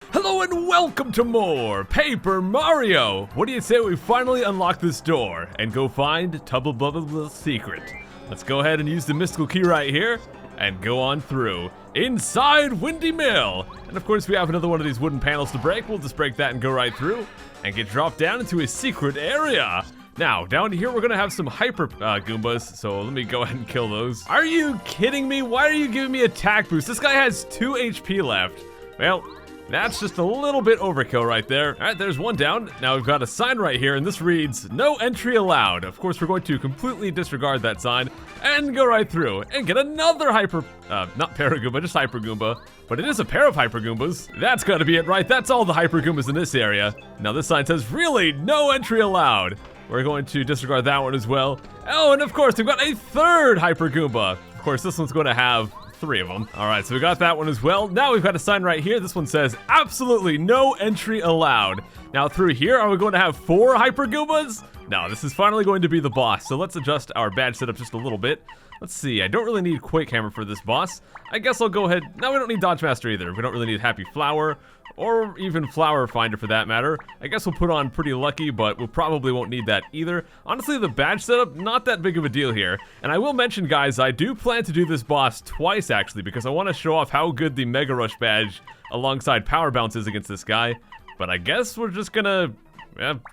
Hello and welcome to more Paper Mario! What do you say we finally unlock this door and go find Tubba Blubba's secret? Let's go ahead and use the mystical key right here and go on through inside Windy Mill. And of course we have another one of these wooden panels to break. We'll just break that and go right through and get dropped down into a secret area. Now, down here we're gonna have some hyper Goombahs, so let me go ahead and kill those. Are you kidding me? Why are you giving me attack boost? This guy has 2 HP left. Well, that's just a little bit overkill right there. All right, there's one down. Now we've got a sign right here, and this reads, "No entry allowed." Of course, we're going to completely disregard that sign and go right through and get another not Paragoomba, just Hyper Goomba. But it is a pair of Hyper Goombas. That's gotta be it, right? That's all the Hyper Goombas in this area. Now this sign says, really, no entry allowed. We're going to disregard that one as well. Oh, and of course, we've got a third Hyper Goomba. Of course, this one's gonna have 3 of them. All right, so we got that one as well. Now we've got a sign right here. This one says, absolutely no entry allowed. Now through here, are we going to have 4 Hyper Goombas? No, this is finally going to be the boss. So let's adjust our badge setup just a little bit. Let's see, I don't really need Quake Hammer for this boss. I guess I'll go ahead, no, we don't need Dodge Master either. We don't really need Happy Flower, or even Flower Finder for that matter. I guess we'll put on Pretty Lucky, but we probably won't need that either. Honestly, the badge setup, not that big of a deal here. And I will mention, guys, I do plan to do this boss twice, actually, because I want to show off how good the Mega Rush badge alongside Power Bounce is against this guy. But I guess we're just gonna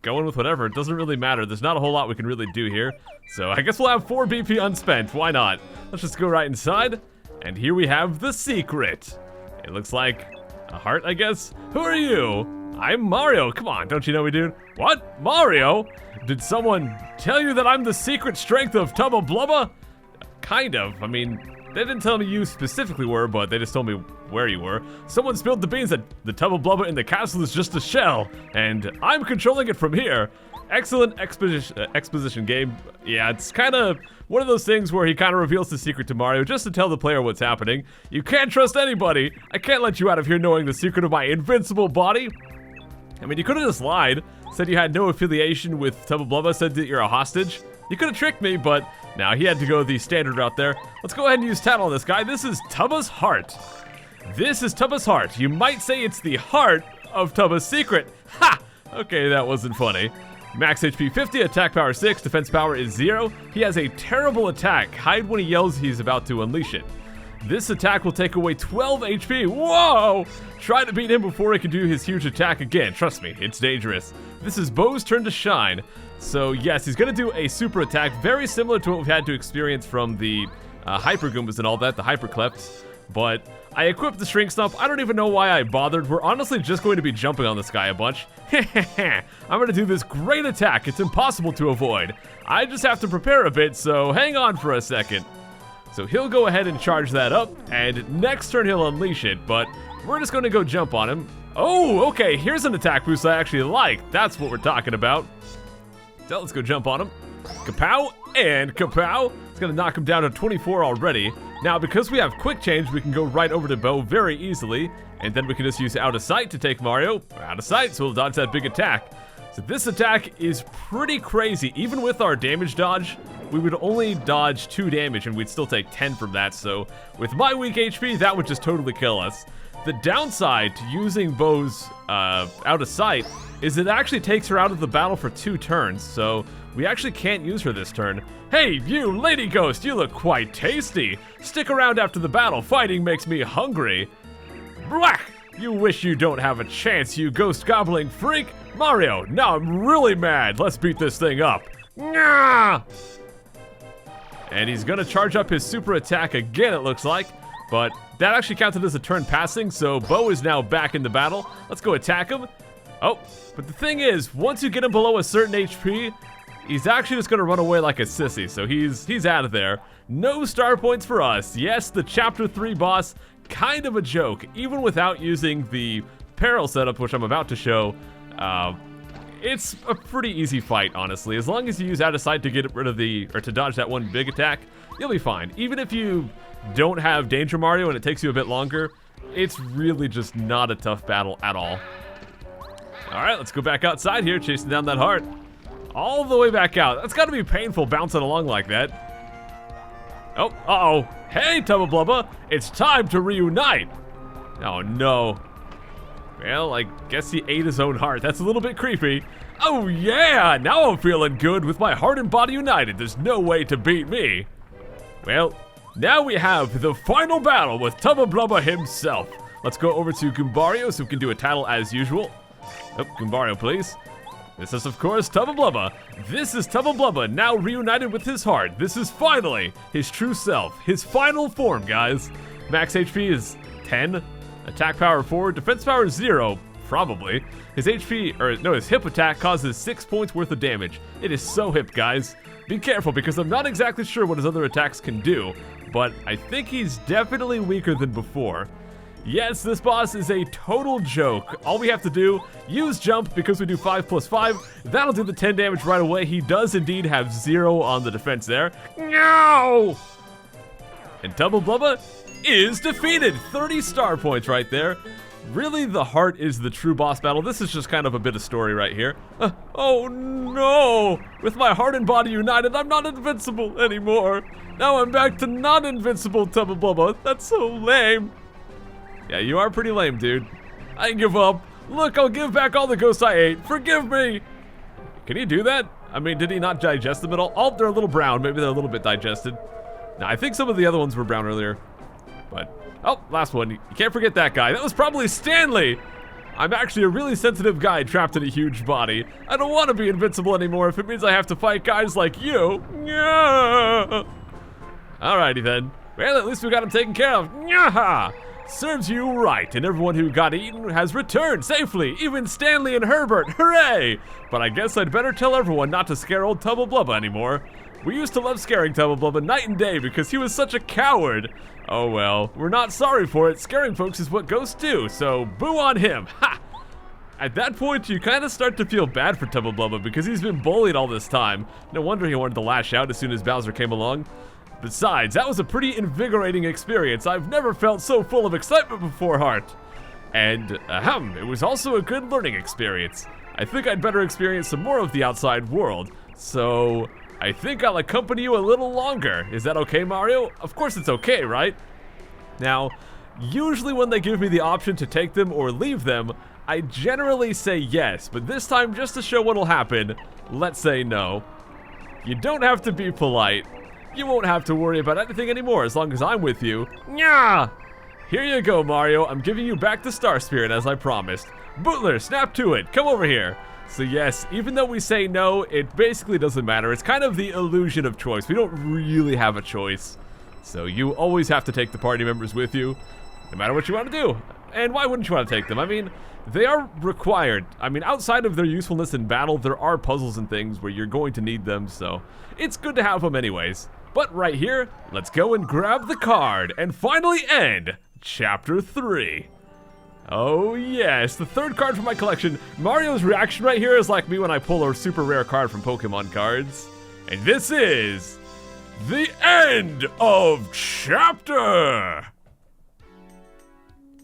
go in with whatever. It doesn't really matter. There's not a whole lot we can really do here. So I guess we'll have 4 BP unspent. Why not? Let's just go right inside. And here we have the secret. It looks like a heart, I guess. Who are you? I'm Mario. Come on, don't you know me, dude? What? Mario? Did someone tell you that I'm the secret strength of Tubba Blubba? Kind of. I mean, they didn't tell me you specifically were, but they just told me where you were. Someone spilled the beans that the Tubba Blubba in the castle is just a shell, and I'm controlling it from here. Excellent exposition game. Yeah, it's kind of one of those things where he kind of reveals the secret to Mario just to tell the player what's happening. You can't trust anybody. I can't let you out of here knowing the secret of my invincible body. I mean, you could have just lied, said you had no affiliation with Tubba Blubba, said that you're a hostage. You could have tricked me, but now he had to go the standard route there. Let's go ahead and use Tattle on this guy. This is Tubba's heart. This is Tubba's heart. You might say it's the heart of Tubba's secret. Ha! Okay, that wasn't funny. Max HP 50, attack power 6, defense power is 0. He has a terrible attack. Hide when he yells he's about to unleash it. This attack will take away 12 HP. Whoa! Try to beat him before he can do his huge attack again. Trust me, it's dangerous. This is Bo's turn to shine. So yes, he's gonna do a super attack, very similar to what we've had to experience from the Hyper Goombas and all that, the Hyper Clefts. But I equipped the Shrink Stomp. I don't even know why I bothered. We're honestly just going to be jumping on this guy a bunch. I'm gonna do this great attack. It's impossible to avoid. I just have to prepare a bit, so hang on for a second. So he'll go ahead and charge that up, and next turn he'll unleash it, but we're just gonna go jump on him. Oh, okay, here's an attack boost I actually like. That's what we're talking about. So let's go jump on him. Kapow and kapow. It's gonna knock him down to 24 already. Now, because we have quick change, we can go right over to Bo very easily, and then we can just use out of sight to take Mario out of sight, so we'll dodge that big attack. So this attack is pretty crazy. Even with our damage dodge, we would only dodge 2 damage, and we'd still take 10 from that. So with my weak HP, that would just totally kill us. The downside to using Bo's out of sight is it actually takes her out of the battle for 2 turns, so we actually can't use her this turn. Hey, you lady ghost, you look quite tasty. Stick around after the battle. Fighting makes me hungry. Black! You wish you don't have a chance, you ghost gobbling freak. Mario, now I'm really mad. Let's beat this thing up. Nyah! And he's gonna charge up his super attack again, it looks like. But that actually counted as a turn passing, so Bo is now back in the battle. Let's go attack him. Oh, but the thing is, once you get him below a certain HP, he's actually just gonna run away like a sissy, so he's out of there. No star points for us. Yes, the Chapter 3 boss, kind of a joke. Even without using the peril setup, which I'm about to show, it's a pretty easy fight, honestly. As long as you use out of sight to get rid of or to dodge that one big attack, you'll be fine. Even if you don't have Danger Mario and it takes you a bit longer, it's really just not a tough battle at all. All right, let's go back outside here, chasing down that heart. All the way back out. That's gotta be painful bouncing along like that. Oh, uh-oh. Hey, Tubba Blubba, it's time to reunite. Oh, no. Well, I guess he ate his own heart. That's a little bit creepy. Oh yeah, now I'm feeling good with my heart and body united. There's no way to beat me. Well, now we have the final battle with Tubba Blubba himself. Let's go over to Goombario so we can do a title as usual. Oh, Goombario, please. This is, of course, Tubba Blubba. This is Tubba Blubba, now reunited with his heart. This is finally his true self, his final form, guys. Max HP is 10, attack power 4, defense power 0, probably. His his hip attack causes 6 points worth of damage. It is so hip, guys. Be careful, because I'm not exactly sure what his other attacks can do, but I think he's definitely weaker than before. Yes, this boss is a total joke. All we have to do, use jump because we do 5 plus 5. That'll do the 10 damage right away. He does indeed have 0 on the defense there. No! And Tubba Blubba is defeated. 30 star points right there. Really, the heart is the true boss battle. This is just kind of a bit of story right here. Oh no! With my heart and body united, I'm not invincible anymore. Now I'm back to not invincible, Tubba Blubba. That's so lame. Yeah, you are pretty lame, dude. I give up. Look, I'll give back all the ghosts I ate. Forgive me. Can he do that? I mean, did he not digest them at all? Oh, they're a little brown. Maybe they're a little bit digested. Now, I think some of the other ones were brown earlier. But, oh, last one. You can't forget that guy. That was probably Stanley. I'm actually a really sensitive guy trapped in a huge body. I don't want to be invincible anymore if it means I have to fight guys like you. Yeah. Alrighty then. Well, at least we got him taken care of. Yeah. Serves you right, and everyone who got eaten has returned safely, even Stanley and Herbert, hooray! But I guess I'd better tell everyone not to scare old Tubba Blubba anymore. We used to love scaring Tubba Blubba night and day because he was such a coward. Oh well, we're not sorry for it. Scaring folks is what ghosts do, so boo on him, ha! At that point, you kind of start to feel bad for Tubba Blubba because he's been bullied all this time. No wonder he wanted to lash out as soon as Bowser came along. Besides, that was a pretty invigorating experience. I've never felt so full of excitement before, Heart. And, it was also a good learning experience. I think I'd better experience some more of the outside world. So, I think I'll accompany you a little longer. Is that okay, Mario? Of course it's okay, right? Now, usually when they give me the option to take them or leave them, I generally say yes. But this time, just to show what'll happen, let's say no. You don't have to be polite. You won't have to worry about anything anymore as long as I'm with you. Nya! Here you go, Mario. I'm giving you back the Star Spirit as I promised. Bootler, snap to it. Come over here. So yes, even though we say no, it basically doesn't matter. It's kind of the illusion of choice. We don't really have a choice. So you always have to take the party members with you, no matter what you want to do. And why wouldn't you want to take them? I mean, they are required. I mean, outside of their usefulness in battle, there are puzzles and things where you're going to need them, so it's good to have them anyways. But right here, let's go and grab the card and finally end Chapter 3. Oh yes, the third card from my collection. Mario's reaction right here is like me when I pull a super rare card from Pokemon cards. And this is the end of Chapter!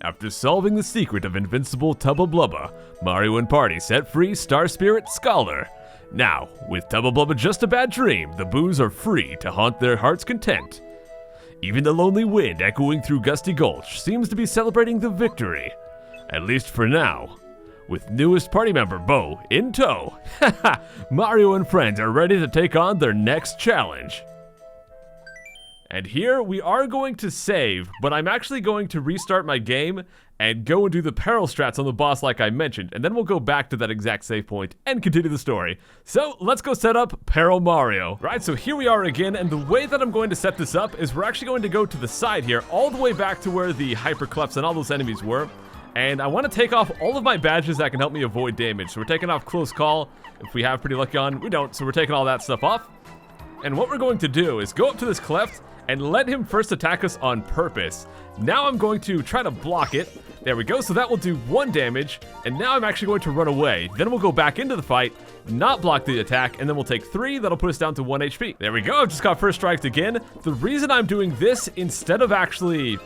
After solving the secret of invincible Tubba Blubba, Mario and party set free Star Spirit Scholar. Now, with Tubba Blubba just a bad dream, the Boos are free to haunt their heart's content. Even the lonely wind echoing through Gusty Gulch seems to be celebrating the victory. At least for now. With newest party member Bo in tow, Mario and friends are ready to take on their next challenge. And here we are going to save, but I'm actually going to restart my game and go and do the peril strats on the boss like I mentioned, and then we'll go back to that exact save point and continue the story. So let's go set up Peril Mario. Right, so here we are again, and the way that I'm going to set this up is we're actually going to go to the side here, all the way back to where the Hyperclefs and all those enemies were. And I want to take off all of my badges that can help me avoid damage. So we're taking off Close Call. If we have Pretty Lucky on, we don't, so we're taking all that stuff off. And what we're going to do is go up to this cleft and let him first attack us on purpose. Now I'm going to try to block it. There we go, so that will do 1 damage, and now I'm actually going to run away. Then we'll go back into the fight, not block the attack, and then we'll take 3, that'll put us down to 1 HP. There we go, I've just got first strikes again. The reason I'm doing this instead of actually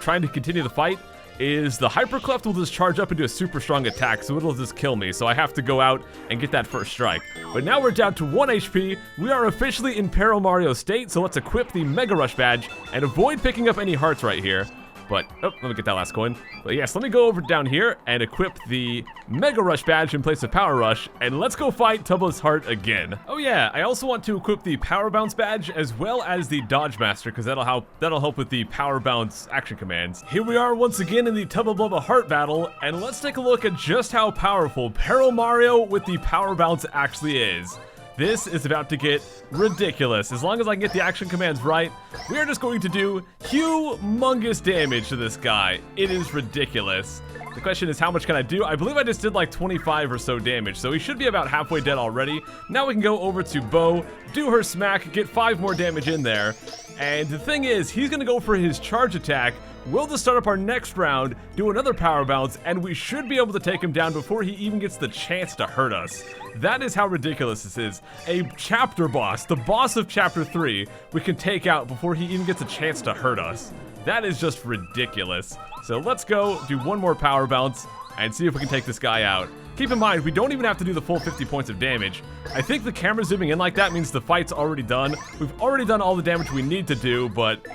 trying to continue the fight is the Hypercleft will just charge up and do a super strong attack, so it'll just kill me, so I have to go out and get that first strike. But now we're down to 1 HP, we are officially in Peril Mario state, so let's equip the Mega Rush badge and avoid picking up any hearts right here. But, oh, let me get that last coin. But yes, let me go over down here and equip the Mega Rush badge in place of Power Rush, and let's go fight Tubba's Heart again. Oh yeah, I also want to equip the Power Bounce badge as well as the Dodge Master, because that'll help with the Power Bounce action commands. Here we are once again in the Tubba Blubba Heart battle, and let's take a look at just how powerful Peril Mario with the Power Bounce actually is. This is about to get ridiculous. As long as I can get the action commands right, we are just going to do humongous damage to this guy. It is ridiculous. The question is, how much can I do? I believe I just did like 25 or so damage, so he should be about halfway dead already. Now we can go over to Bo, do her smack, get 5 more damage in there. And the thing is, he's gonna go for his charge attack. We'll just start up our next round, do another power bounce, and we should be able to take him down before he even gets the chance to hurt us. That is how ridiculous this is. A chapter boss, the boss of chapter 3, we can take out before he even gets a chance to hurt us. That is just ridiculous. So let's go do one more power bounce and see if we can take this guy out. Keep in mind, we don't even have to do the full 50 points of damage. I think the camera zooming in like that means the fight's already done. We've already done all the damage we need to do, but,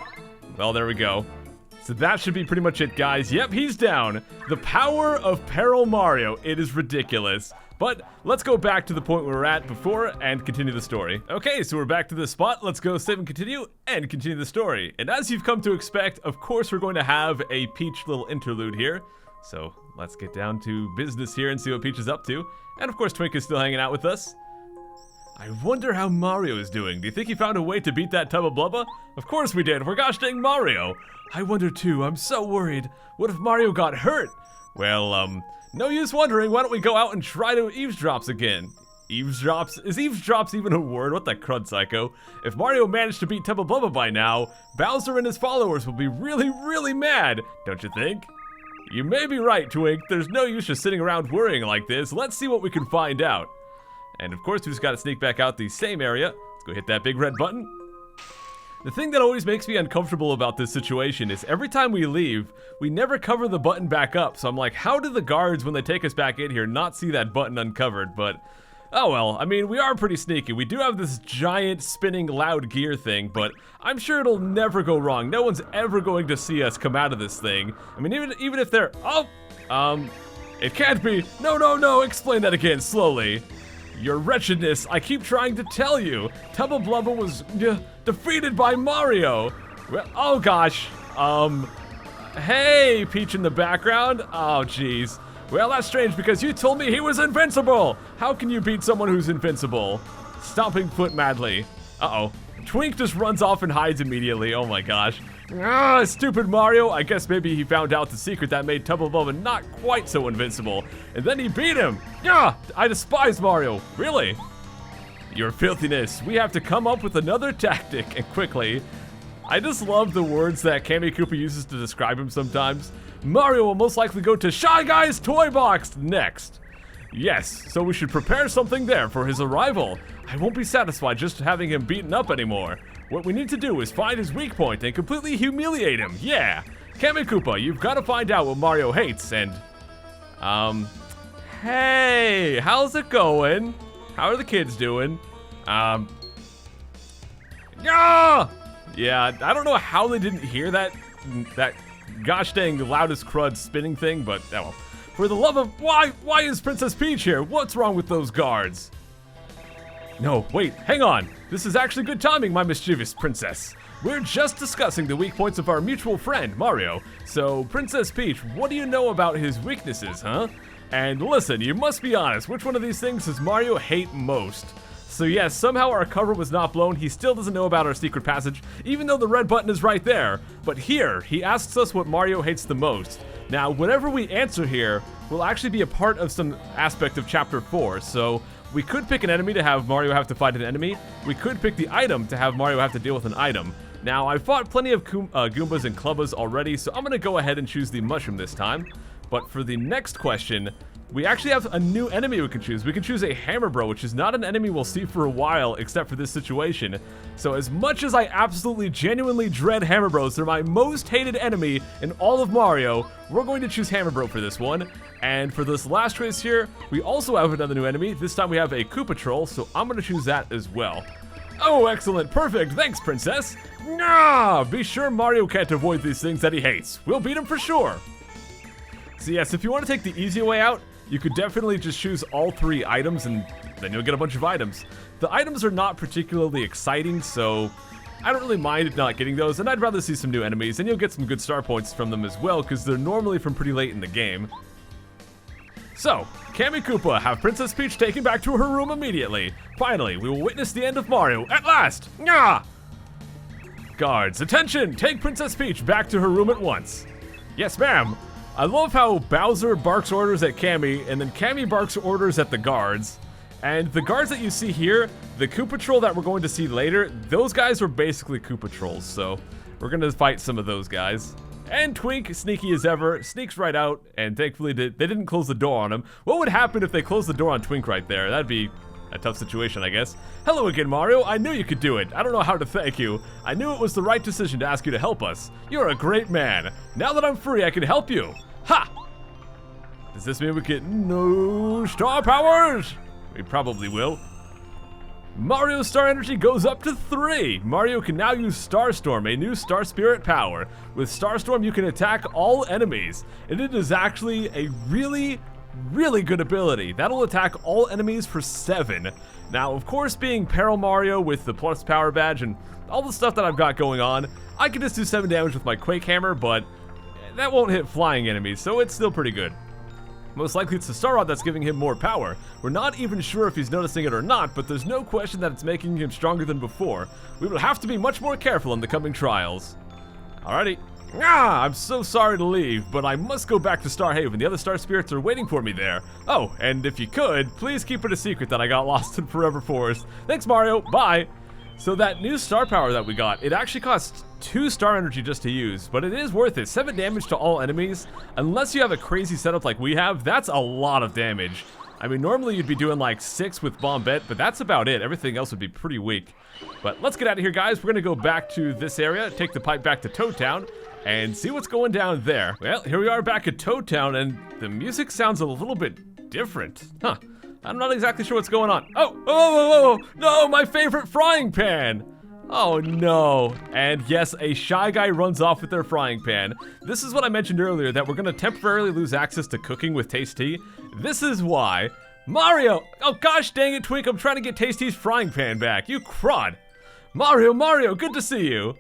well, there we go. So that should be pretty much it, guys. Yep, he's down. The power of Peril Mario. It is ridiculous. But let's go back to the point we were at before and continue the story. Okay, so we're back to this spot. Let's go save and continue the story. And as you've come to expect, of course, we're going to have a Peach little interlude here. So let's get down to business here and see what Peach is up to. And of course, Twink is still hanging out with us. I wonder how Mario is doing. Do you think he found a way to beat that Tubba Blubba? Of course we did. We're gosh dang Mario. I wonder too. I'm so worried. What if Mario got hurt? Well, no use wondering. Why don't we go out and try to eavesdrops again? Eavesdrops? Is eavesdrops even a word? What the crud, Psycho? If Mario managed to beat Tubba Blubba by now, Bowser and his followers will be really, really mad, don't you think? You may be right, Twink. There's no use just sitting around worrying like this. Let's see what we can find out. And of course, we just gotta sneak back out the same area. Let's go hit that big red button. The thing that always makes me uncomfortable about this situation is every time we leave, we never cover the button back up. So I'm like, how do the guards, when they take us back in here, not see that button uncovered? But, oh well, I mean, we are pretty sneaky. We do have this giant spinning loud gear thing, but I'm sure it'll never go wrong. No one's ever going to see us come out of this thing. I mean, even if they're, it can't be. No, explain that again, slowly. Your wretchedness, I keep trying to tell you. Tubba Blubba was defeated by Mario. Well, oh gosh. Hey, Peach in the background. Oh, jeez. Well, that's strange because you told me he was invincible. How can you beat someone who's invincible? Stomping foot madly. Uh-oh. Twink just runs off and hides immediately. Oh my gosh. Ah, stupid Mario. I guess maybe he found out the secret that made Tubba Blubba not quite so invincible. And then he beat him. Yeah, I despise Mario. Really? Your filthiness. We have to come up with another tactic, and quickly. I just love the words that Kammy Koopa uses to describe him sometimes. Mario will most likely go to Shy Guy's Toy Box next. Yes, so we should prepare something there for his arrival. I won't be satisfied just having him beaten up anymore. What we need to do is find his weak point and completely humiliate him. Yeah. Kammy Koopa, you've got to find out what Mario hates and... Hey, how's it going? How are the kids doing? Yeah! Yeah, I don't know how they didn't hear that gosh dang loudest crud spinning thing, but oh well. For the love of... Why is Princess Peach here? What's wrong with those guards? No, wait, hang on. This is actually good timing, my mischievous princess. We're just discussing the weak points of our mutual friend, Mario. So, Princess Peach, what do you know about his weaknesses, huh? And listen, you must be honest, which one of these things does Mario hate most? So yes, somehow our cover was not blown. He still doesn't know about our secret passage, even though the red button is right there. But here, he asks us what Mario hates the most. Now, whatever we answer here will actually be a part of some aspect of Chapter 4, so we could pick an enemy to have Mario have to fight an enemy. We could pick the item to have Mario have to deal with an item. Now, I've fought plenty of Goombas and Clubbas already, so I'm going to go ahead and choose the mushroom this time. But for the next question, we actually have a new enemy we can choose. We can choose a Hammer Bro, which is not an enemy we'll see for a while, except for this situation. So as much as I absolutely genuinely dread Hammer Bros, they're my most hated enemy in all of Mario, we're going to choose Hammer Bro for this one. And for this last race here, we also have another new enemy. This time we have a Koopa Troll, so I'm going to choose that as well. Oh, excellent, perfect, thanks, princess. Nah, be sure Mario can't avoid these things that he hates. We'll beat him for sure. So yes, if you want to take the easy way out, you could definitely just choose all 3 items and then you'll get a bunch of items. The items are not particularly exciting, so I don't really mind not getting those, and I'd rather see some new enemies, and you'll get some good star points from them as well, because they're normally from pretty late in the game. So, Kammy Koopa, have Princess Peach taken back to her room immediately. Finally, we will witness the end of Mario, at last! Nyah! Guards, attention! Take Princess Peach back to her room at once. Yes, ma'am. I love how Bowser barks orders at Kammy, and then Kammy barks orders at the guards. And the guards that you see here, the Koopa Troll that we're going to see later, those guys are basically Koopa Trolls, so we're gonna fight some of those guys. And Twink, sneaky as ever, sneaks right out, and thankfully they didn't close the door on him. What would happen if they closed the door on Twink right there? That'd be a tough situation, I guess. Hello again, Mario. I knew you could do it. I don't know how to thank you. I knew it was the right decision to ask you to help us. You're a great man. Now that I'm free, I can help you. Ha! Does this mean we get no star powers? We probably will. Mario's star energy goes up to 3. Mario can now use Starstorm, a new star spirit power. With Starstorm, you can attack all enemies, and it is actually a really good ability. That'll attack all enemies for 7. Now, of course, being Peril Mario with the plus power badge and all the stuff that I've got going on, I can just do 7 damage with my Quake Hammer, but that won't hit flying enemies, so it's still pretty good. Most likely it's the Star Rod that's giving him more power. We're not even sure if he's noticing it or not, but there's no question that it's making him stronger than before. We will have to be much more careful in the coming trials. Alrighty. I'm so sorry to leave, but I must go back to Star Haven. The other Star Spirits are waiting for me there. Oh, and if you could, please keep it a secret that I got lost in Forever Forest. Thanks, Mario. Bye. So that new star power that we got, it actually costs 2 star energy just to use, but it is worth it. 7 damage to all enemies. Unless you have a crazy setup like we have, that's a lot of damage. I mean, normally you'd be doing like 6 with Bombette, but that's about it. Everything else would be pretty weak. But let's get out of here, guys. We're gonna go back to this area, take the pipe back to Toad Town, and see what's going down there. Well, here we are back at Toad Town, and the music sounds a little bit different. Huh. I'm not exactly sure what's going on. Oh, no, my favorite frying pan. Oh no. And yes, a Shy Guy runs off with their frying pan. This is what I mentioned earlier, that we're gonna temporarily lose access to cooking with Tasty. This is why. Mario! Oh gosh dang it, Twink, I'm trying to get Tasty's frying pan back. You crud. Mario, good to see you.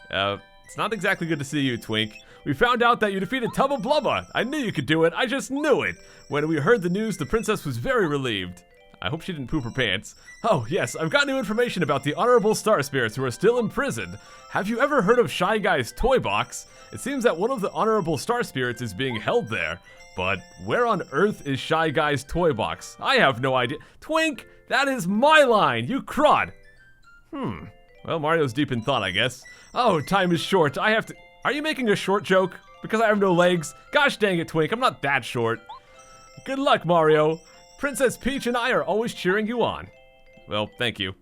It's not exactly good to see you, Twink. We found out that you defeated Tubba Blubba. I knew you could do it. I just knew it. When we heard the news, the princess was very relieved. I hope she didn't poop her pants. Oh, yes, I've got new information about the honorable star spirits who are still imprisoned. Have you ever heard of Shy Guy's toy box? It seems that one of the honorable star spirits is being held there. But where on earth is Shy Guy's toy box? I have no idea. Twink, that is my line, you crud. Well, Mario's deep in thought, I guess. Oh, time is short. I have to... Are you making a short joke? Because I have no legs? Gosh dang it, Twink, I'm not that short. Good luck, Mario. Princess Peach and I are always cheering you on. Well, thank you.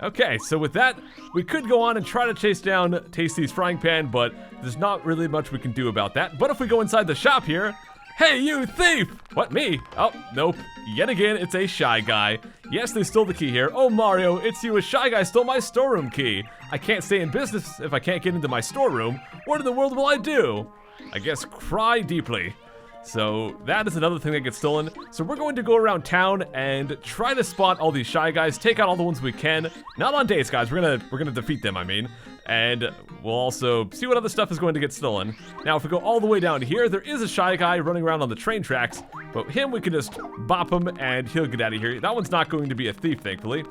Okay, so with that, we could go on and try to chase down Tasty's frying pan, but there's not really much we can do about that. But if we go inside the shop here... Hey, you thief! What, me? Oh, nope. Yet again, it's a Shy Guy. Yes, they stole the key here. Oh, Mario, it's you. A Shy Guy stole my storeroom key. I can't stay in business if I can't get into my storeroom. What in the world will I do? I guess cry deeply. So that is another thing that gets stolen. So we're going to go around town and try to spot all these Shy Guys, take out all the ones we can. Not on dates, guys. We're gonna defeat them, I mean. And we'll also see what other stuff is going to get stolen. Now, if we go all the way down here, there is a Shy Guy running around on the train tracks. But him, we can just bop him and he'll get out of here. That one's not going to be a thief, thankfully.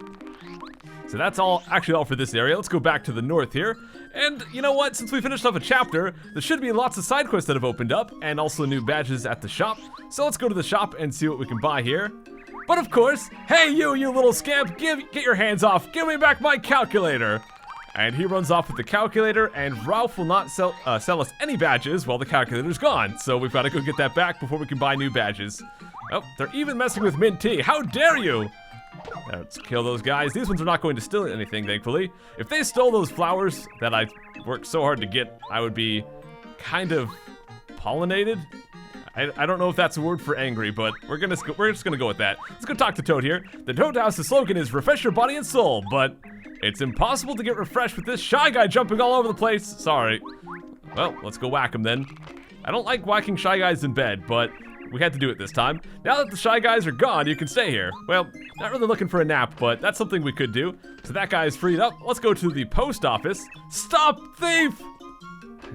So that's actually all for this area. Let's go back to the north here. And you know what? Since we finished off a chapter, there should be lots of side quests that have opened up and also new badges at the shop. So let's go to the shop and see what we can buy here. But of course, hey you little scamp, get your hands off. Give me back my calculator. And he runs off with the calculator, and Ralph will not sell us any badges while the calculator's gone. So we've got to go get that back before we can buy new badges. Oh, they're even messing with Mint Tea. How dare you? Let's kill those guys. These ones are not going to steal anything, thankfully. If they stole those flowers that I worked so hard to get, I would be kind of pollinated. I don't know if that's a word for angry, but we're just gonna go with that. Let's go talk to Toad here. The Toad House's slogan is refresh your body and soul, but it's impossible to get refreshed with this Shy Guy jumping all over the place. Sorry. Well, let's go whack him then. I don't like whacking Shy Guys in bed, but we had to do it this time. Now that the Shy Guys are gone, you can stay here. Well, not really looking for a nap, but that's something we could do. So that guy is freed up. Let's go to the post office. Stop, thief!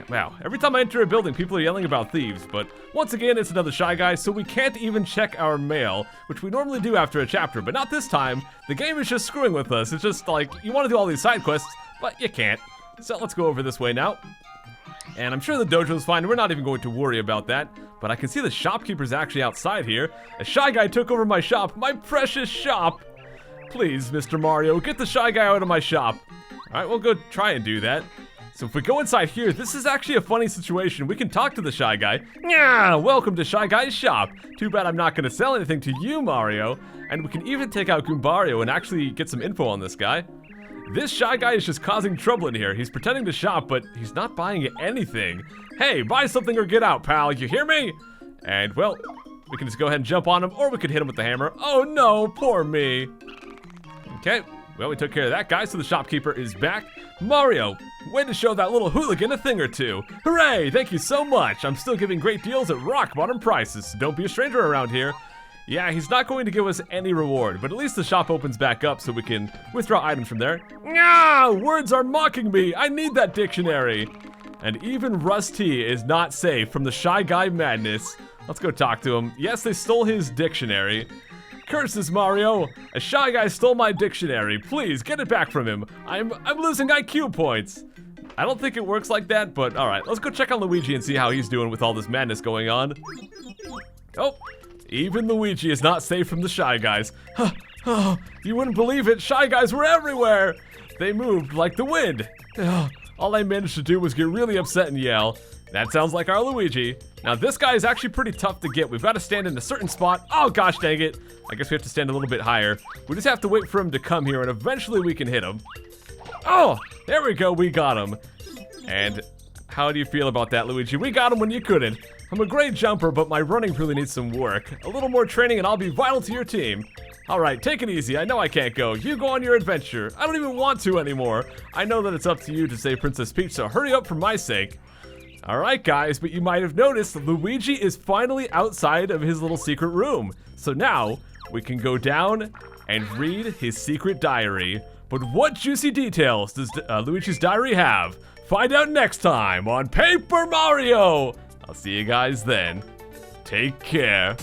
Wow, every time I enter a building, people are yelling about thieves, but once again, it's another Shy Guy, so we can't even check our mail, which we normally do after a chapter, but not this time. The game is just screwing with us. It's just like, you want to do all these side quests, but you can't. So let's go over this way now. And I'm sure the dojo's fine, we're not even going to worry about that, but I can see the shopkeeper's actually outside here. A Shy Guy took over my shop, my precious shop. Please, Mr. Mario, get the Shy Guy out of my shop. All right, we'll go try and do that. So if we go inside here, this is actually a funny situation. We can talk to the Shy Guy. Yeah, welcome to Shy Guy's shop. Too bad I'm not gonna sell anything to you, Mario. And we can even take out Goombario and actually get some info on this guy. This Shy Guy is just causing trouble in here. He's pretending to shop, but he's not buying anything. Hey, buy something or get out, pal. You hear me? And well, we can just go ahead and jump on him, or we could hit him with the hammer. Oh no, poor me. Okay, well, we took care of that guy, so the shopkeeper is back. Mario, way to show that little hooligan a thing or two. Hooray, thank you so much. I'm still giving great deals at rock bottom prices. Don't be a stranger around here. Yeah, he's not going to give us any reward, but at least the shop opens back up so we can withdraw items from there. Ah, words are mocking me. I need that dictionary. And even Rusty is not safe from the Shy Guy madness. Let's go talk to him. Yes, they stole his dictionary. Curses, Mario! A Shy Guy stole my dictionary. Please, get it back from him. I'm losing IQ points. I don't think it works like that, but alright. Let's go check on Luigi and see how he's doing with all this madness going on. Oh, even Luigi is not safe from the Shy Guys. Oh, you wouldn't believe it. Shy Guys were everywhere. They moved like the wind. All I managed to do was get really upset and yell. That sounds like our Luigi. Now this guy is actually pretty tough to get. We've got to stand in a certain spot. Oh gosh dang it. I guess we have to stand a little bit higher. We just have to wait for him to come here and eventually we can hit him. Oh, there we go, we got him. And how do you feel about that, Luigi? We got him when you couldn't. I'm a great jumper, but my running really needs some work. A little more training and I'll be vital to your team. Alright, take it easy. I know I can't go. You go on your adventure. I don't even want to anymore. I know that it's up to you to save Princess Peach, so hurry up for my sake. Alright guys, but you might have noticed Luigi is finally outside of his little secret room. So now, we can go down and read his secret diary. But what juicy details does Luigi's diary have? Find out next time on Paper Mario! I'll see you guys then. Take care.